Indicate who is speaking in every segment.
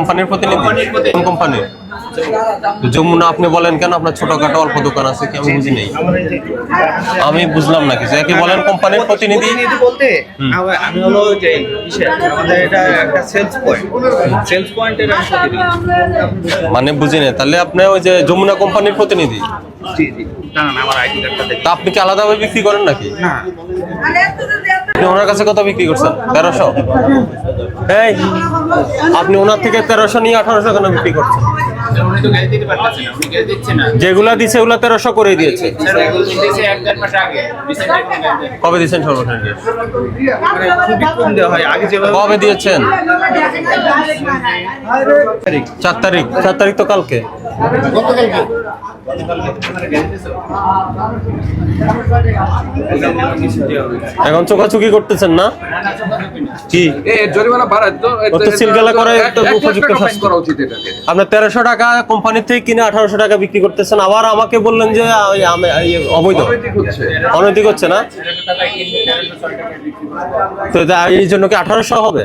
Speaker 1: কোম্পানির প্রতিনিধি? কোন কোম্পানি? যমুনা। আপনি বলেন কেন আপনার ছোটখাটো অল্প দোকান আছে কি? আমি বুঝি নাই, আমি বুঝলাম না কিছু। একে বলেন কোম্পানির প্রতিনিধি
Speaker 2: বলতে আমি হলো যে আমাদের এটা একটা সেলস পয়েন্টের
Speaker 1: মানে বুঝি না। তাহলে আপনি ওই যে যমুনা কোম্পানির প্রতিনিধি?
Speaker 2: জি জি। না আমার আইডি কার্ডটা দেখুন।
Speaker 1: তা আপনি কি আলাদাভাবে বিক্রি করেন নাকি?
Speaker 2: না
Speaker 1: আপনি ওনার কাছে কত বিক্রি করছেন? 1300। এই আপনি ওনার থেকে 1300 নিয়ে 1800 কেন বিক্রি করছেন?
Speaker 3: উনি তো গ্যাস দিতে পারতেছেন না, উনি গ্যাস দিচ্ছে না।
Speaker 1: যেগুলা দিছে ওগুলা 1300 করে দিয়েছে।
Speaker 3: স্যার এগুলো দিয়েছে 1-1.5 মাস আগে। রিসেন্টলি
Speaker 1: কবে দিয়েছেন সর্বশেষ গ্যাস?
Speaker 2: মানে খুবই কম দেওয়া হয় আগে যেভাবে।
Speaker 1: কবে দিয়েছেন? 4 তারিখ। 4 তারিখ তো কালকে। এখন চোখাচুকি করতেছেন না কি?
Speaker 4: জরিমানা বাড়ায় তো
Speaker 1: সিলগালা করে একটা উপযুক্ত শাস্তি
Speaker 4: করা উচিত এটাকে।
Speaker 1: আপনার 1300 টাকা কোম্পানি থেকে কিনে 1800 টাকা বিক্রি করতেছেন, আবার আমাকে বললেন যে অবৈধ। অনৈতিক হচ্ছে না তো? এই জন্য কি 1800 হবে?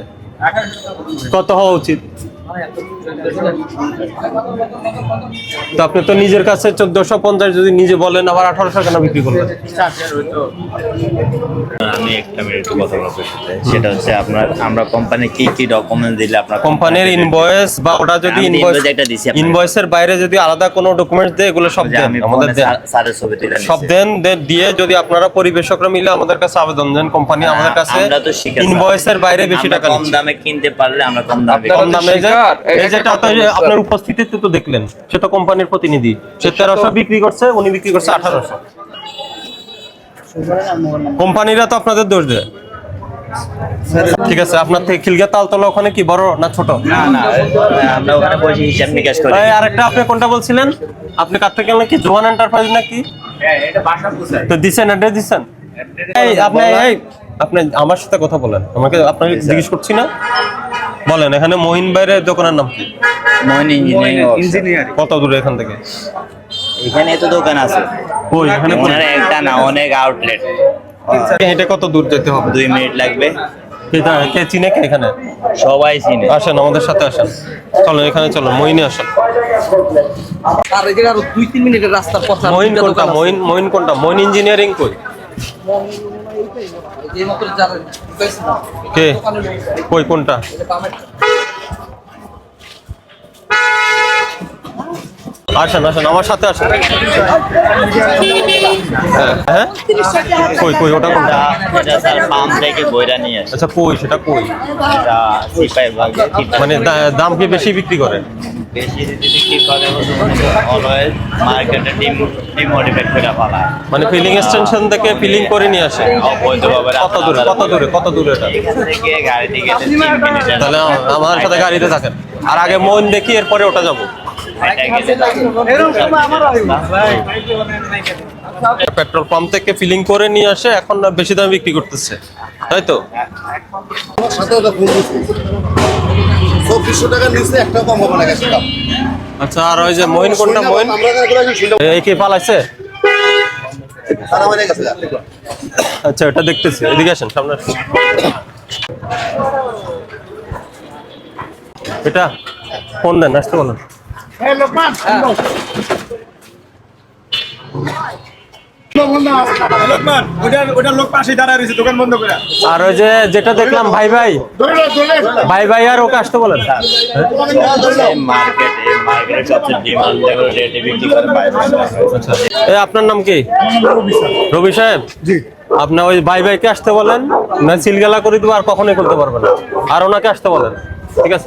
Speaker 1: কত হওয়া উচিত? তো আপনি তো নিজের কাছে 1450 যদি নিজে বলেন, আবার 1800 কেন বিক্রি করলেন?
Speaker 5: আমি একটা মিনিট কথা বলবো, সেটা হচ্ছে আমরা কোম্পানি কি কি ডকুমেন্ট দিলে আপনার
Speaker 1: কোম্পানির ইনভয়েস বা ওটা যদি ইনভয়েসের বাইরে যদি আলাদা কোনো ডকুমেন্টস দেয়, এগুলো সব দেন আমাদের,
Speaker 5: স্যারের ছবি দিলেন
Speaker 1: সব দেন। দিয়ে যদি আপনারা পরিবেশকরা মিলে আমাদের কাছে আবেদন দেন, কোম্পানি আমাদের কাছে ইনভয়েসের বাইরে বেশি টাকা
Speaker 5: কম দামে কিনতে পারলে আমরা কম দামে
Speaker 1: এই যেটা আপনার উপস্থিতিতে তো দেখলেন, সেটা কোম্পানির প্রতিনিধি, সে 1300 বিক্রি করছে, উনি বিক্রি করছে 1800। কোম্পানিরা তো আপনাদের দোষ দেয়। ঠিক আছে, আপনার থেকে খিলগা তালতলা ওখানে কি বড় না ছোট?
Speaker 5: না আমরা ওখানে বসে হিসাব নিকাশ করি।
Speaker 1: আরেকটা আপনি কোনটা বলছিলেন? আপনি কার থেকে কিনলেন? কি জোয়ান এন্টারপ্রাইজ নাকি?
Speaker 3: হ্যাঁ, এটা বাসা কোথায়?
Speaker 1: তো দিছেন, অ্যাড্রেস দিছেন? আপনি আমার সাথে কথা বলেন, আমাকে আপনাকে জিজ্ঞেস করছি না। বলেন এখানে মহিন ভাইয়ের দোকানের নাম কি?
Speaker 5: মহিন ইঞ্জিনিয়ারিং।
Speaker 1: কত দূরে এখান থেকে?
Speaker 5: এখানে তো দোকান আছে।
Speaker 1: ওই এখানে
Speaker 5: ওনার একটা না, অনেক আউটলেট।
Speaker 1: এটা কত দূর যেতে হবে?
Speaker 5: 2 মিনিট লাগবে।
Speaker 1: কে চিনে কে এখানে?
Speaker 5: সবাই চিনে।
Speaker 1: আসেন আমাদের সাথে আসেন, চলেন এখানে চলেন, মহিনে আসেন।
Speaker 2: আর এই যে আরো 2-3 মিনিটের রাস্তার পথ।
Speaker 1: মহিন কোনটা? মহিন কোনটা? মহিন ইঞ্জিনিয়ারিং কই?
Speaker 2: এই মাত্র যারা
Speaker 1: কে কই কোনটা? আসেন আসেন আমার সাথে আসেন। হ্যাঁ কই কই ওটা কোনটা?
Speaker 5: এটা স্যার ফার্ম থেকে বইরা নিয়ে আসে।
Speaker 1: আচ্ছা কই সেটা কই?
Speaker 5: এটা সিপাই ভাগে
Speaker 1: মানে দাম কি বেশি বিক্রি করে?
Speaker 5: বেশি বিক্রি করে অলওয়েজ মার্কেটে ডিমোটিভেট করে ফেলা।
Speaker 1: মানে ফিলিং স্টেশন থেকে ফিলিং করে নিয়ে আসে
Speaker 5: অবৈধভাবে।
Speaker 1: কত দূরে কত দূরে কত দূরে এটা?
Speaker 5: এখান থেকে গাড়িতে গেলে 3 মিনিট।
Speaker 1: তাহলে আমার সাথে গাড়িতে থাকেন, আর আগে মন দেখি এরপরে ওটা যাবো। পেট্রোল পাম্প থেকে ফিলিং করে নিয়ে আসে, এখন বেশি দামে বিক্রি করতেছে, তাই তো?
Speaker 6: 2400 টাকার নিচে একটা কম হবে না গ্যাসের দাম।
Speaker 1: আচ্ছা, আর ওই যে মইন কোনটা? মইন এই কি পালাইছে?
Speaker 6: সারা মানে গেছে।
Speaker 1: আচ্ছা এটা দেখতেছি, এদিকে আসেন সামনে আসেন। এটা ফোন দেন, আসতে বলেন। আর ওই যে যেটা দেখলাম ভাই ভাই আর ওকে আসতে বলেন।
Speaker 5: মার্কেটে সবচেয়ে ডিমান্ড রেটে বিক্রি করে বাইরে।
Speaker 1: আপনার নাম কি? রবি সাহেব। আপনার ওই ভাই ভাইকে আসতে বলেন, না সিলগালা করে দিব, আর কখনোই করতে পারবে না। আর ওনাকে আসতে বলেন, ঠিক আছে?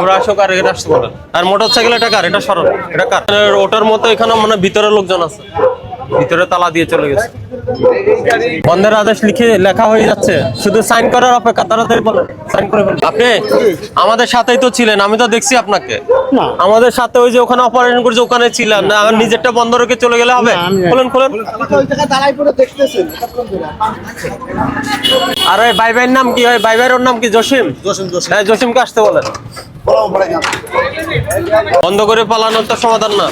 Speaker 1: ওরা আসুক, আর এটা আসতে বলেন। আর মোটরসাইকেল এটা কার? এটা সরল, এটা কার? ওটার মতো এখানে মানে ভিতরে লোকজন আছে, ভিতরে তালা দিয়ে চলে গেছে। বন্ধের আদেশ লেখা হয়ে যাচ্ছে, শুধু সাইন করার অপেক্ষা। তাড়াতাড়ি বলেন, সাইন করে ফেলুন। আপনি আমাদের সাথেই তো ছিলেন, আমি তো দেখছি আপনাকে। আমাদের সাথে ওই যে ওখানে অপারেশন করছে, ওখানে ছিলেন না। আমার নিজেরটা বন্ধ রেখে চলে গেলে হবে? খোলেন খোলেন। আর ওই ভাই ভাইয়ের নাম কি? ওই ভাই ভাইয়ের ওর নাম কি? জসিম। হ্যাঁ, জসিমকে আসতে বলেন। বন্ধ করে পালানোর তো সমাধান না।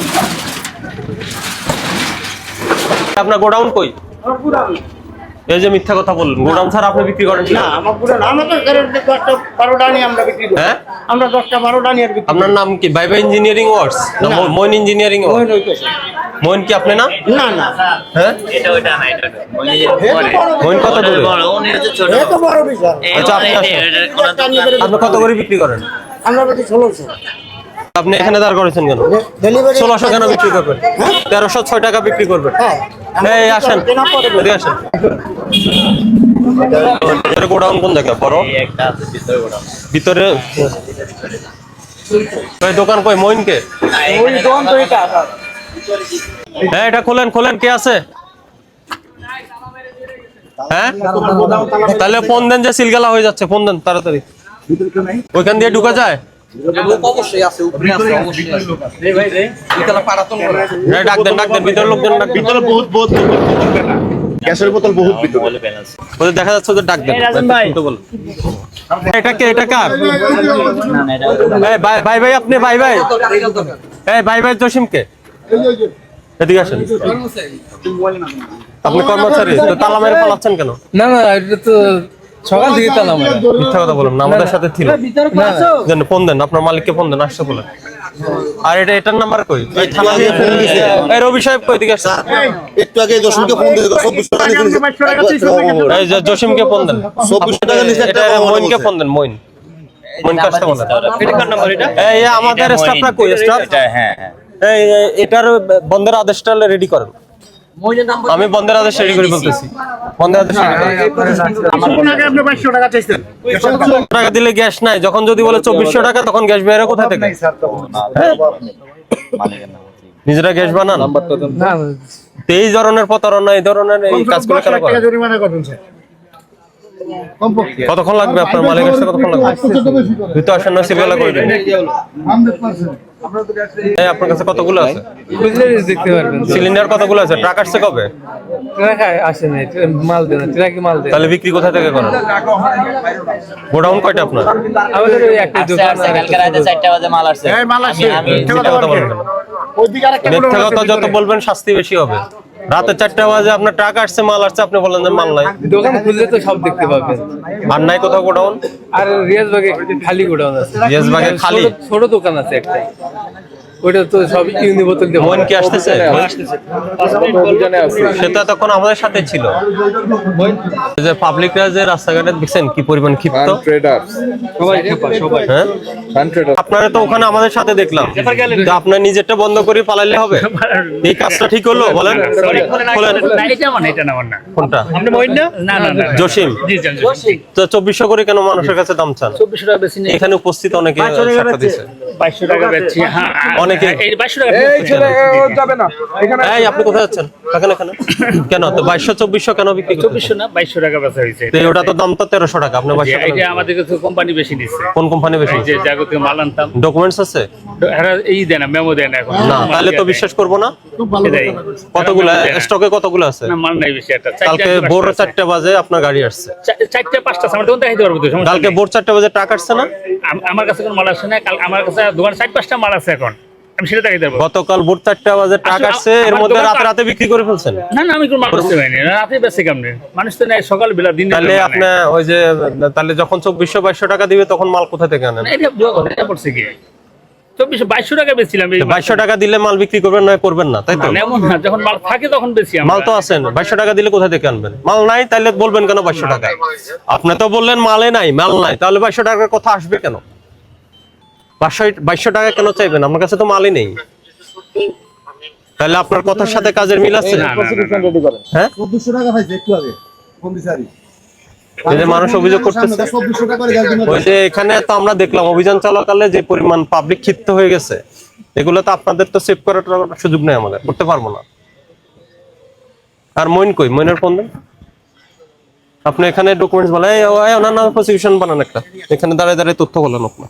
Speaker 1: আপনার গোডাউন কই? এই যে মিথ্যা কথা বললেন, গোডাউন ছাড়া আপনি বিক্রি করেন না? হ্যাঁ,
Speaker 4: আমরা 10টা 12টা নিয়ে বিক্রি
Speaker 1: আপনার নাম কি? বাইবা ইঞ্জিনিয়ারিং ওয়ার্কস না মইন ইঞ্জিনিয়ারিং ওয়ার্কস? মইন কি আপনি না?
Speaker 4: না না
Speaker 1: হ্যাঁ,
Speaker 5: এটা ওটা না, এটা
Speaker 1: মইন কত দূরে?
Speaker 5: বড় উনি হচ্ছে ছোট।
Speaker 4: এত বড় বিষয়
Speaker 1: আচ্ছা, আপনি আপনি কত করে বিক্রি করেন?
Speaker 4: আমরা বলি 1600
Speaker 1: আপনি এখানে দাঁড় করেছেন কেন?
Speaker 4: ডেলিভারি
Speaker 1: 1600 কেন বিক্রি করবেন? 1306 টাকা বিক্রি করবেন।
Speaker 4: হ্যাঁ
Speaker 1: এই আসেন, এদিকে আসেন। এর গোডাউন কোন জায়গা? বড়
Speaker 5: এই একটা আছে ভিতরে বড়।
Speaker 1: ভিতরে ওই দোকান কই? মইনকে?
Speaker 4: ওই দোকান তো এটা
Speaker 1: হ্যাঁ, এটা খোলেন খোলেন, কে আছে? হ্যাঁ, তাহলে ফোন দেন যে সিলগালা হয়ে যাচ্ছে, ফোন দেন তাড়াতাড়ি। ওইখান দিয়ে ঢুকা যায়? হ্যাঁ, ডাক দেন ভিতরে লোকজন ডাক দেন।
Speaker 6: ভিতরে বহুত বহুত গ্যাসের বোতল বহুত ভিতরে।
Speaker 5: বলে ব্যালেন্স।
Speaker 1: ওদের দেখা যাচ্ছে, ওদের ডাক দেন। শুনতে বলুন। এটা কে? এটা কার?
Speaker 5: না না, এটা
Speaker 1: এই ভাই ভাই, আপনি ভাই ভাই, এই ভাই ভাই জসিমকে এদিকে আসেন। আপনি কর্মচারী, তো তালা মেরে পালাচ্ছেন কেন?
Speaker 7: না না, এটা তো সকাল থেকে তালা মারা।
Speaker 1: মিথ্যা কথা বলুন না, আমাদের সাথে ছিল। দেন, ফোন দেন, আপনার মালিককে ফোন দেন, আসতে বলেন। আর এটার নাম্বার কই? এই থানা দিয়ে ফোন দিছে। এই রবি সাহেব কই? দিকে আসেন।
Speaker 6: একটু আগে জসিমকে ফোন দিয়ে 24 টাকা নিয়েছিল।
Speaker 1: এই যে জসিমকে ফোন দেন।
Speaker 6: 24 টাকা নিয়েছে, একটা
Speaker 1: এটা
Speaker 6: কথা বলছে।
Speaker 1: মইনকে ফোন দেন, মইন কাজটা বলেন। এটা কার নাম্বার? এটা এই আমাদের স্টাফটা কই? স্টাফ
Speaker 5: এটা হ্যাঁ হ্যাঁ।
Speaker 1: এই এটার বন্ধের আদেশটা রেডি করেন। আমি বন্ধের আদেশ রেডি করে বলতেছি। বন্ধের আদেশ ready করেন।
Speaker 4: আপনি 500 টাকা চাইছেন
Speaker 1: টাকা দিলে গ্যাস নাই, যখন যদি বলে 2400 টাকা, তখন গ্যাস বের কোথা থেকে?
Speaker 5: মালিকের নাম হচ্ছে।
Speaker 1: নিজেরা গ্যাস বানান।
Speaker 7: না
Speaker 1: তো এই ধরনের প্রতারণা, এই ধরনের এই কাজগুলো কেন করেন?
Speaker 4: জরিমানা করবেন স্যার
Speaker 1: কতক্ষণ লাগবে আপনার মালিকের সাথে? কতক্ষণ লাগবে? তুই তো আসেন না, সিরিয়াল করে দিন। এই আপনার কাছে কতগুলো আছে
Speaker 7: বুঝলে দেখতে পারবেন।
Speaker 1: সিলিন্ডার? কতগুলো আছে? ট্রাক আসছে কবে?
Speaker 7: ট্রাক আসে নাই, মাল দেন, ট্রাকে মাল দেন।
Speaker 1: তাহলে বিক্রি কোথা থেকে করেন? গোডাউন কয়টা আপনার?
Speaker 7: আমাদের ওই একটা
Speaker 5: আচ্ছা
Speaker 7: দোকান
Speaker 5: আচ্ছা, কালকে রাতে 4টা বাজে মাল আসছে।
Speaker 4: এই মাল আসছে
Speaker 1: মিথ্যা কথা বলবেন কেন?
Speaker 4: ওইদিকে আরেকটা
Speaker 1: মিথ্যা কথা যত বলবেন শাস্তি বেশি হবে। রাতে 4টা বাজে আপনার ট্রাক আসছে, মাল আসছে, আপনি বলেন যে মাল নাই।
Speaker 7: দোকান খুললে তো সব দেখতে পাবেন।
Speaker 1: আর নাই কোথাও গোডাউন?
Speaker 7: আর রিয়াজবাগে খালি গোডাউন আছে।
Speaker 1: রিয়াজবাগে খালি?
Speaker 7: ছোট দোকান আছে একটাই, ওইটা তো সব ইউনি বোতল দিয়ে
Speaker 1: মইন কি আসতেছে?
Speaker 7: অভিযানে আছে।
Speaker 1: সেটা তখন আমাদের সাথে ছিল। এই যে পাবলিকরা যে রাস্তাঘাটে দেখছেন কি পরিমাণ ক্ষিপ্ত, হ্যাঁ? আপনারা তো ওখানে আমাদের সাথে দেখলাম। তো আপনার নিজেরটা বন্ধ করে পালাইলে হবে? এই কাজটা ঠিক হলো বলেন? বলেন কোনটা? জসিম। তো 2400 করে কেন মানুষের কাছে দাম চান?
Speaker 3: 2400 টাকা বেশি নেই,
Speaker 1: এখানে উপস্থিত অনেকে সাক্ষ্য দিছে।
Speaker 3: 2200 টাকা বেচছি। হ্যাঁ,
Speaker 1: অনেকে
Speaker 3: এই 2200 টাকা
Speaker 1: এই আপনি কোথায় যাচ্ছেন? এখানে এখানে কেন? তো 2200 2400 কেন বিক্রি করতেছেন?
Speaker 3: 2400 না 2200 টাকা বেচা হয়েছে।
Speaker 1: তো ওটা তো দাম তো 1300 টাকা, আপনি 2200 টাকা
Speaker 3: এইটা
Speaker 1: বিক্রি
Speaker 3: আমাদের কাছে কোম্পানি বেশি দিচ্ছে।
Speaker 1: কোন কোম্পানি বেশি?
Speaker 3: এই যে জাগতিক মাল আনতাম,
Speaker 1: ডকুমেন্টস আছে?
Speaker 3: এরা এই দেয় না, মেমো দেয় না এখন।
Speaker 1: না, তাহলে তো বিশ্বাস করবো না।
Speaker 3: এটাই।
Speaker 1: কতগুলো স্টকে কতগুলো আছে?
Speaker 3: না, মাল নাই বেশি একটা।
Speaker 1: কালকে ভোর 4টা বাজে আপনার গাড়ি আসছে।
Speaker 3: 4টা 5টা আমার দোকান দেখাইতে পারবো তো, সমস্যা
Speaker 1: কালকে
Speaker 3: নেই।
Speaker 1: ভোর 4টা বাজে ট্রাক আসছে না?
Speaker 3: আমার কাছে কোনো মাল আসে না, কাল আমার কাছে দোকান 4-5টা মাল আছে এখন, আমি সেটা দেখাইতে পারবো।
Speaker 1: গতকাল ভোর 4টা বাজে ট্রাক
Speaker 3: আসলে
Speaker 1: আসছে, এর
Speaker 3: আমার
Speaker 1: মধ্যে
Speaker 3: দোকানটা-
Speaker 1: রাতে রাতে বিক্রি করে ফেলছেন।
Speaker 3: না না, আমি কোনো মাল বেচতে পারিনি, রাতে বেচে কেমনে? মানুষ তো নেই সকাল বেলা, দিন
Speaker 1: তাহলে আপনি ওই যে তাহলে যখন 2400 টাকা দিবে তখন মাল কোথা থেকে আনেন?
Speaker 3: এটা বুয়া কথা, এটা পড়ছে কি 2200 টাকা বেচছিলাম।
Speaker 1: 2200 টাকা দিলে মাল বিক্রি করবেন নয় করবেন না, তাই তো?
Speaker 3: এমন না, যখন মাল থাকে তখন বেশি আমরা।
Speaker 1: মাল তো আছেন, 2200 টাকা দিলে কোথা থেকে আনবেন? মাল নাই, তাহলে বলবেন কেন 2200 টাকা? আপনি তো বললেন মালে নাই, মাল নাই, তাহলে 2200 টাকার কথা আসবে কেন? 2200 টাকা কেন চাইবেন? আমার কাছে তো মালই নেই। তাহলে আপনার কথার সাথে কাজের মিল আছে? হ্যাঁ,
Speaker 6: 2400 টাকা পাইছে একটু আগে ফোন দিছে আরি।
Speaker 1: এই যে মানুষ অভিযোগ করতেছে,
Speaker 6: 2400 টাকা করে গ্যাস দিন।
Speaker 1: ওই যে এখানে তো আমরা দেখলাম অভিযান চলাকালে যে পরিমাণ পাবলিক ক্ষিপ্ত হয়ে গেছে, এগুলো তো আপনাদের তো সেভ করার সুযোগ নেই, আমাদের করতে পারবো না। আর মইন কই? মইনের ফোন দেন। আপনি এখানে ডকুমেন্টস বলে অন্যান্য প্রসিকিউশন বানান একটা, এখানে দাঁড়ায় দাঁড়ায় তথ্য বলেন আপনার।